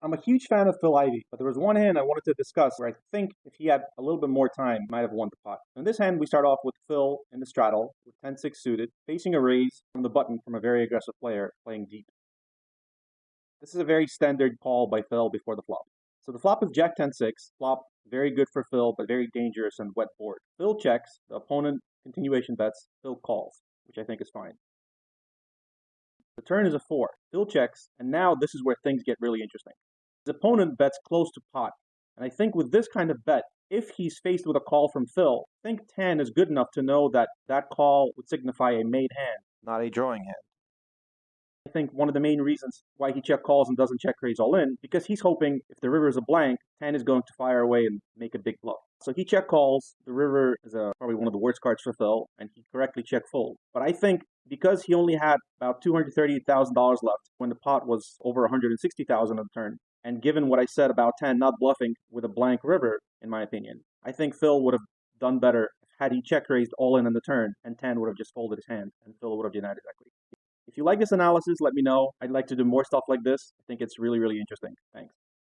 I'm a huge fan of Phil Ivey, but there was one hand I wanted to discuss where I think if he had a little bit more time, he might have won the pot. In this hand, we start off with Phil in the straddle with 10-6 suited, facing a raise from the button from a very aggressive player playing deep. This is a very standard call by Phil before the flop. So the flop is Jack 10-6, flop very good for Phil, but very dangerous and wet board. Phil checks, the opponent continuation bets, Phil calls, which I think is fine. The turn is a 4. Phil checks, and now this is where things get really interesting. His opponent bets close to pot, and I think with this kind of bet, if he's faced with a call from Phil, I think 10 is good enough to know that that call would signify a made hand, not a drawing hand. I think one of the main reasons why he check calls and doesn't check raise all in, because he's hoping if the river is a blank, 10 is going to fire away and make a big bluff. So he check calls, the river is probably one of the worst cards for Phil, and he correctly check fold. But I think because he only had about $238,000 left when the pot was over $160,000 on the turn, and given what I said about 10 not bluffing with a blank river, in my opinion, I think Phil would have done better had he check raised all in on the turn, and 10 would have just folded his hand, and Phil would have denied his equity. If you like this analysis, let me know. I'd like to do more stuff like this. I think it's really, really interesting. Thanks.